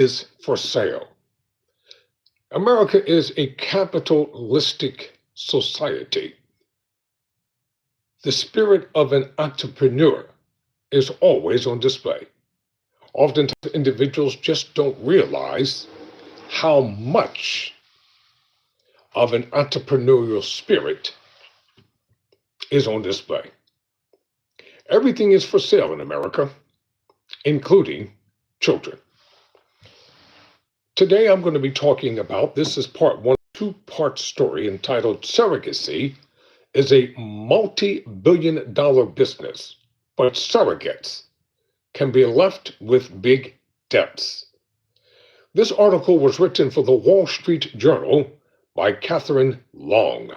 is for sale. America is a capitalistic society. The spirit of an entrepreneur is always on display. Oftentimes, individuals just don't realize how much of an entrepreneurial spirit is on display. Everything is for sale in America, including children. Today I'm going to be talking about this is part one, two-part story entitled Surrogacy is a multi-billion-dollar business, but surrogates can be left with big debts. This article was written for the Wall Street Journal by Catherine Long.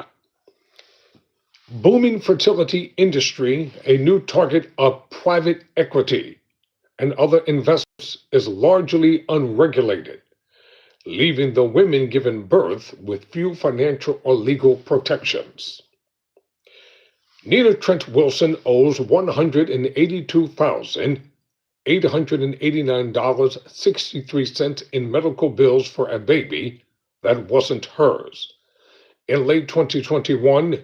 Booming fertility industry, a new target of private equity and other investors, is largely unregulated, leaving the women given birth with few financial or legal protections. Nina Trent Wilson owes $182,889.63 in medical bills for a baby that wasn't hers. In late 2021,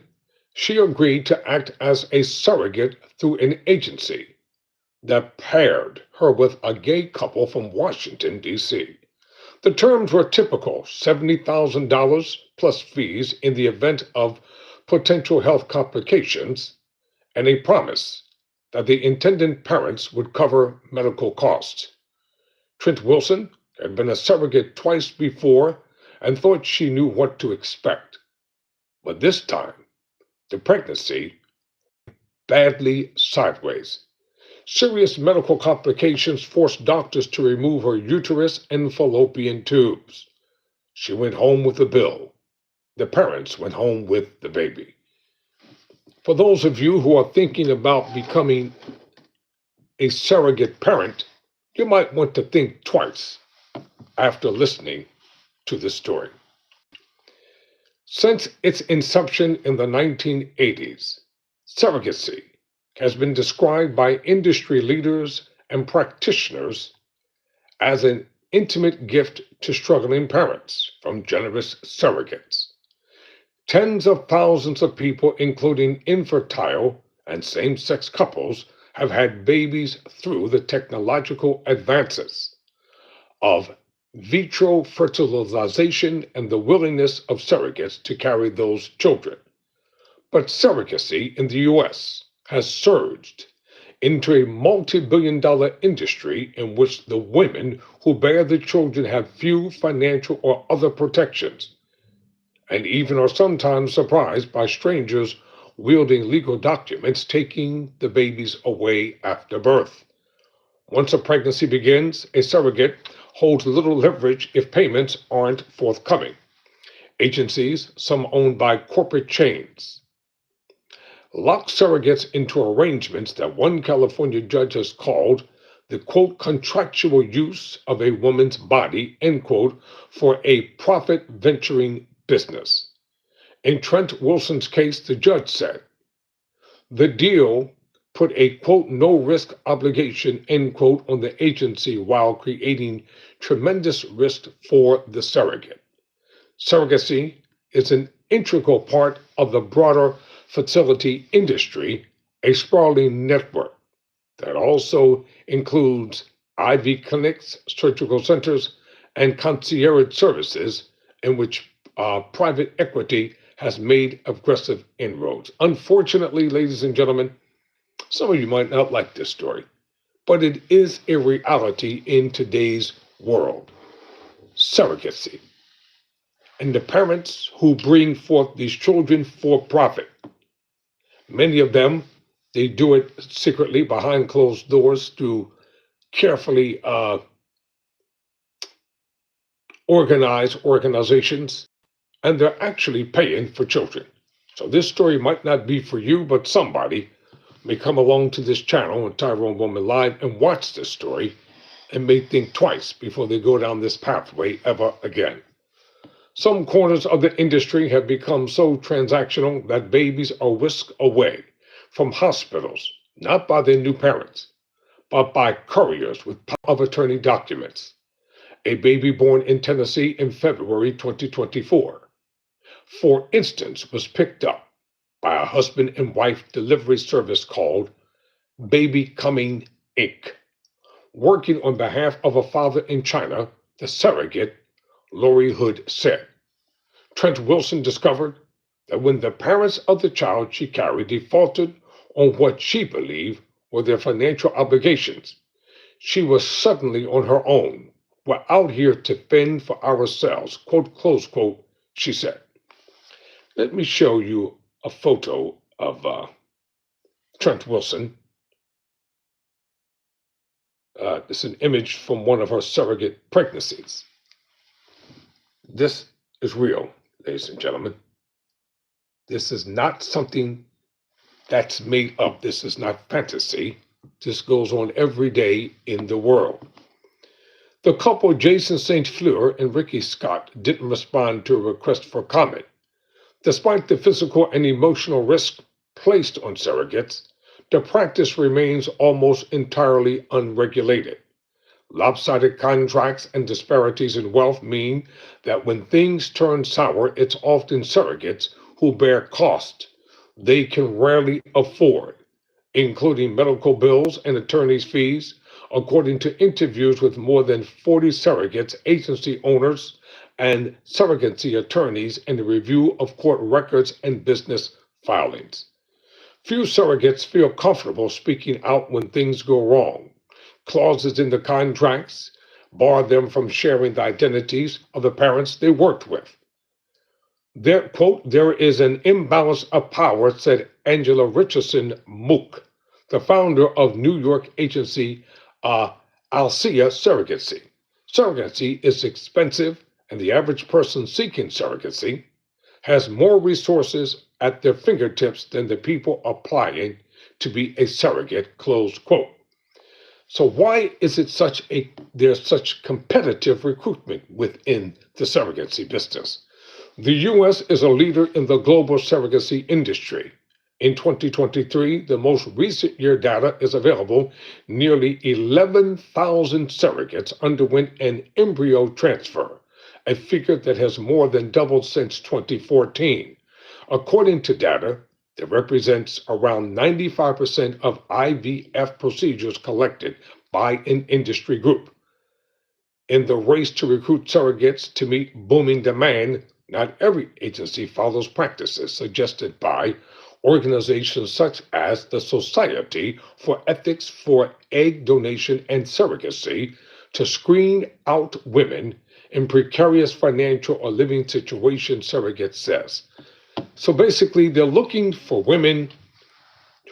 she agreed to act as a surrogate through an agency that paired her with a gay couple from Washington, D.C. The terms were typical: $70,000 plus fees in the event of potential health complications, and a promise that the intended parents would cover medical costs. Trent Wilson had been a surrogate twice before and thought she knew what to expect. But this time, the pregnancy badly sideways. Serious medical complications forced doctors to remove her uterus and fallopian tubes. She went home with the bill. The parents went home with the baby. For those of you who are thinking about becoming a surrogate parent, you might want to think twice after listening to this story. Since its inception in the 1980s, surrogacy has been described by industry leaders and practitioners as an intimate gift to struggling parents from generous surrogates. Tens of thousands of people, including infertile and same-sex couples, have had babies through the technological advances of vitro fertilization and the willingness of surrogates to carry those children. But surrogacy in the U.S. has surged into a multi-billion-dollar industry in which the women who bear the children have few financial or other protections, and even are sometimes surprised by strangers wielding legal documents taking the babies away after birth. Once a pregnancy begins, a surrogate holds little leverage if payments aren't forthcoming. Agencies, some owned by corporate chains, lock surrogates into arrangements that one California judge has called the, quote, contractual use of a woman's body, end quote, for a profit-venturing business. In Trent Wilson's case, the judge said, the deal put a, quote, no-risk obligation, end quote, on the agency while creating tremendous risk for the surrogate. Surrogacy is an integral part of the broader fertility industry, a sprawling network that also includes IV clinics, surgical centers, and concierge services in which private equity has made aggressive inroads. Unfortunately, ladies and gentlemen, some of you might not like this story, but it is a reality in today's world. Surrogacy. And the parents who bring forth these children for profit. Many of them, they do it secretly behind closed doors through carefully organized organizations, and they're actually paying for children. So this story might not be for you, but somebody may come along to this channel on Tyrone Woman Live and watch this story and may think twice before they go down this pathway ever again. Some corners of the industry have become so transactional that babies are whisked away from hospitals, not by their new parents, but by couriers with power of attorney documents. a baby born in Tennessee in February 2024, for instance, was picked up by a husband and wife delivery service called Baby Coming Inc., working on behalf of a father in China, the surrogate, Lori Hood said. Trent Wilson discovered that when the parents of the child she carried defaulted on what she believed were their financial obligations, she was suddenly on her own. We're out here to fend for ourselves, quote, close quote, she said. Let me show you a photo of Trent Wilson. It's an image from one of her surrogate pregnancies. This is real, ladies and gentlemen. This is not something that's made up. This is not fantasy. This goes on every day in the world. The couple Jason St. Fleur and Ricky Scott didn't respond to a request for comment. Despite the physical and emotional risk placed on surrogates, the practice remains almost entirely unregulated. Lopsided contracts and disparities in wealth mean that when things turn sour, it's often surrogates who bear costs they can rarely afford, including medical bills and attorney's fees, according to interviews with more than 40 surrogates, agency owners, and surrogacy attorneys and a review of court records and business filings. Few surrogates feel comfortable speaking out when things go wrong. Clauses in the contracts bar them from sharing the identities of the parents they worked with. There is an imbalance of power, said Angela Richardson Mook, the founder of New York agency Alcia Surrogacy. Surrogacy is expensive, and the average person seeking surrogacy has more resources at their fingertips than the people applying to be a surrogate, close quote. So why is it there's such competitive recruitment within the surrogacy business? The U.S. is a leader in the global surrogacy industry. In 2023, the most recent year data is available. Nearly 11,000 surrogates underwent an embryo transfer, a figure that has more than doubled since 2014. According to data that represents around 95% of IVF procedures collected by an industry group. In the race to recruit surrogates to meet booming demand, not every agency follows practices suggested by organizations such as the Society for Ethics for Egg Donation and Surrogacy to screen out women in precarious financial or living situations, surrogate says. So basically, they're looking for women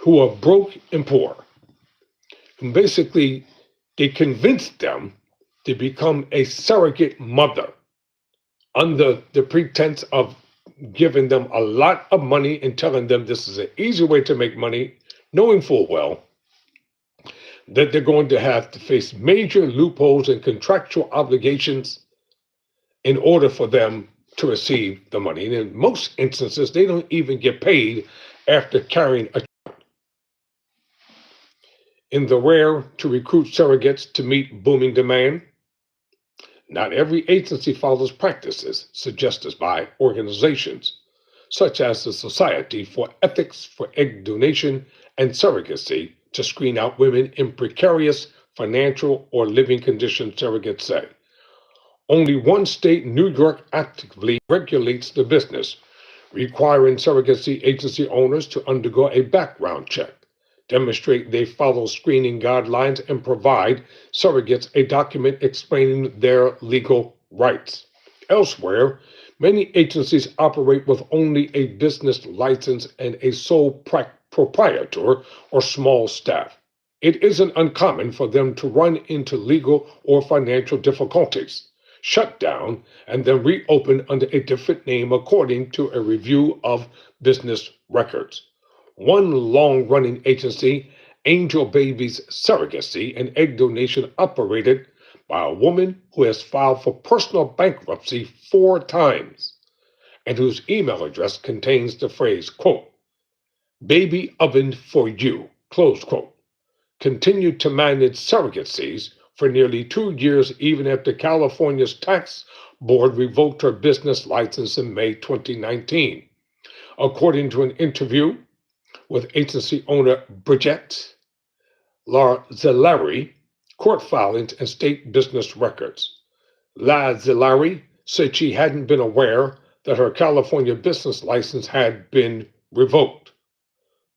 who are broke and poor. And basically, they convince them to become a surrogate mother under the pretense of giving them a lot of money and telling them this is an easy way to make money, knowing full well that they're going to have to face major loopholes and contractual obligations in order for them to receive the money. And in most instances, they don't even get paid after carrying a child. In the rare to recruit surrogates to meet booming demand, not every agency follows practices suggested by organizations such as the Society for Ethics for Egg Donation and Surrogacy to screen out women in precarious financial or living conditions, surrogates say. Only one state, New York, actively regulates the business, requiring surrogacy agency owners to undergo a background check, demonstrate they follow screening guidelines, and provide surrogates a document explaining their legal rights. Elsewhere, many agencies operate with only a business license and a sole proprietor or small staff. It isn't uncommon for them to run into legal or financial difficulties, shut down, and then reopen under a different name according to a review of business records. One long-running agency, Angel Babies Surrogacy and Egg Donation, operated by a woman who has filed for personal bankruptcy 4 times and whose email address contains the phrase, quote, baby oven for you, close quote, continued to manage surrogacies for nearly 2 years, even after California's tax board revoked her business license in May 2019. According to an interview with agency owner Bridget Larzilari, court filings, and state business records. Larzilari said she hadn't been aware that her California business license had been revoked,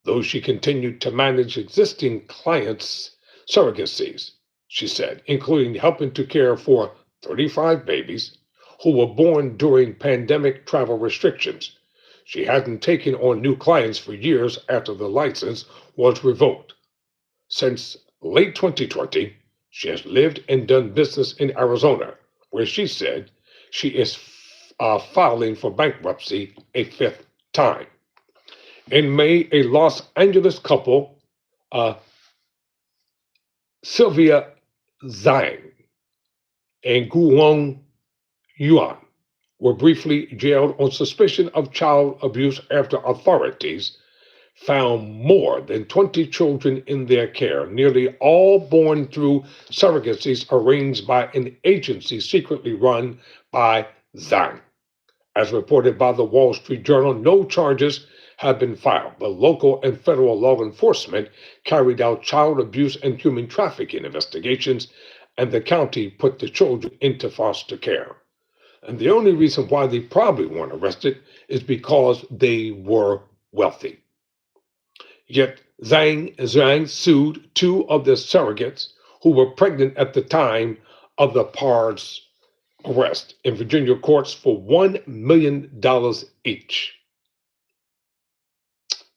though she continued to manage existing clients' surrogacies, she said, including helping to care for 35 babies who were born during pandemic travel restrictions. She hadn't taken on new clients for years after the license was revoked. Since late 2020, she has lived and done business in Arizona, where she said she is filing for bankruptcy a fifth time. In May, a Los Angeles couple, Sylvia Zhang and Guang Yuan, were briefly jailed on suspicion of child abuse after authorities found more than 20 children in their care, nearly all born through surrogacies arranged by an agency secretly run by Zhang. As reported by the Wall Street Journal, no charges have been filed, but local and federal law enforcement carried out child abuse and human trafficking investigations, and the county put the children into foster care. And the only reason why they probably weren't arrested is because they were wealthy. Yet Zhang sued two of the surrogates who were pregnant at the time of the pair's arrest in Virginia courts for $1 million each.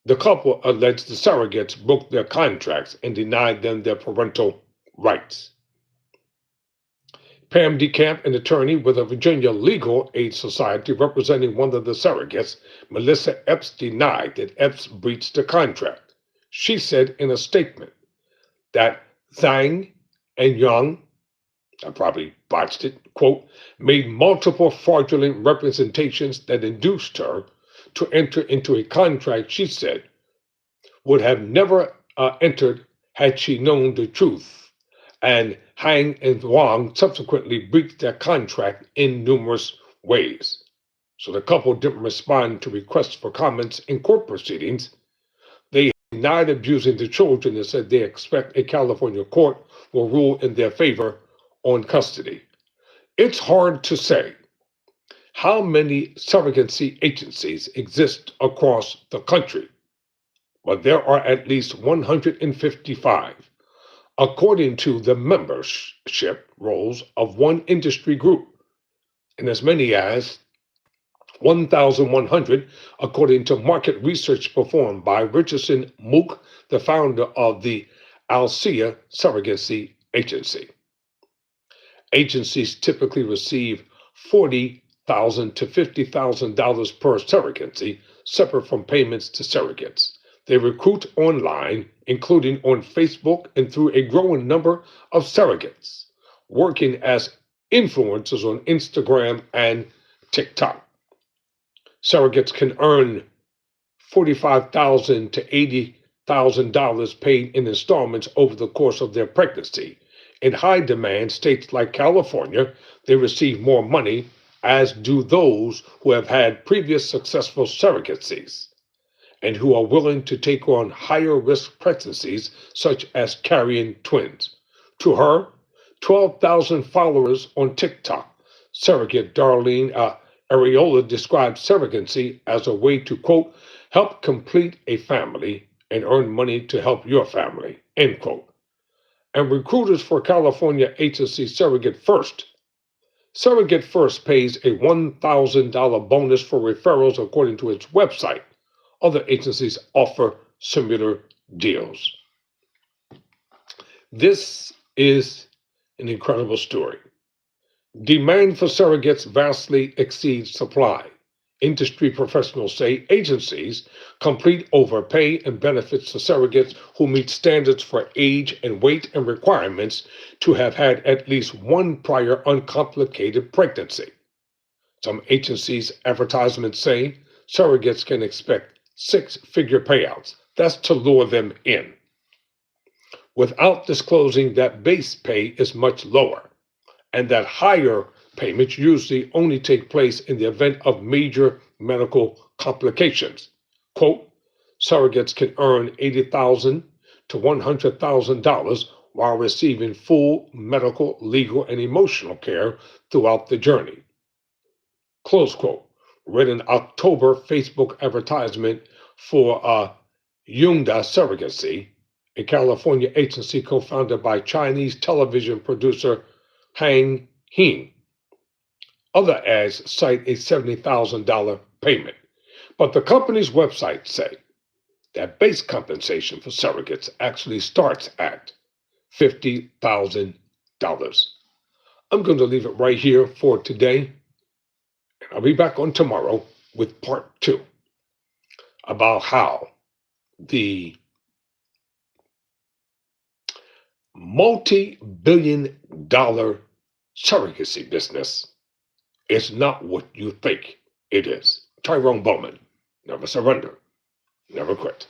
The couple alleged the surrogates broke their contracts and denied them their parental rights. Pam DeCamp, an attorney with a Virginia Legal Aid Society representing one of the surrogates, Melissa Epps, denied that Epps breached the contract. She said in a statement that Zhang and Yang, I probably botched it, quote, made multiple fraudulent representations that induced her to enter into a contract she said would have never entered had she known the truth. And Hang and Wang subsequently breached their contract in numerous ways. So the couple didn't respond to requests for comments in court proceedings. They denied abusing the children and said they expect a California court will rule in their favor on custody. It's hard to say how many surrogacy agencies exist across the country, but there are at least 155, according to the membership rolls of one industry group, and as many as 1,100, according to market research performed by Richardson Mook, the founder of the Alsea Surrogacy Agency. Agencies typically receive $40,000 to $50,000 per surrogacy, separate from payments to surrogates. They recruit online, including on Facebook and through a growing number of surrogates, working as influencers on Instagram and TikTok. Surrogates can earn $45,000 to $80,000 paid in installments over the course of their pregnancy. In high demand states like California, they receive more money, as do those who have had previous successful surrogacies and who are willing to take on higher risk pregnancies, such as carrying twins. To her, 12,000 followers on TikTok, surrogate Darlene Areola described surrogacy as a way to, quote, help complete a family and earn money to help your family, end quote. And recruiters for California agency Surrogate First. Surrogate First pays a $1,000 bonus for referrals according to its website. Other agencies offer similar deals. This is an incredible story. Demand for surrogates vastly exceeds supply. Industry professionals say agencies complete overpay and benefits to surrogates who meet standards for age and weight and requirements to have had at least one prior uncomplicated pregnancy. Some agencies' advertisements say surrogates can expect six-figure payouts. That's to lure them in. without disclosing that base pay is much lower and that higher payments usually only take place in the event of major medical complications. Quote, surrogates can earn $80,000 to $100,000 while receiving full medical, legal, and emotional care throughout the journey. Close quote. Read an October Facebook advertisement for Yungda Surrogacy, a California agency co-founded by Chinese television producer Hang Hing. Other ads cite a $70,000 payment, but the company's website say that base compensation for surrogates actually starts at $50,000. I'm going to leave it right here for today. I'll be back on tomorrow with part 2 about how the multi-billion-dollar surrogacy business is not what you think it is. Tyrone Bowman, never surrender, never quit.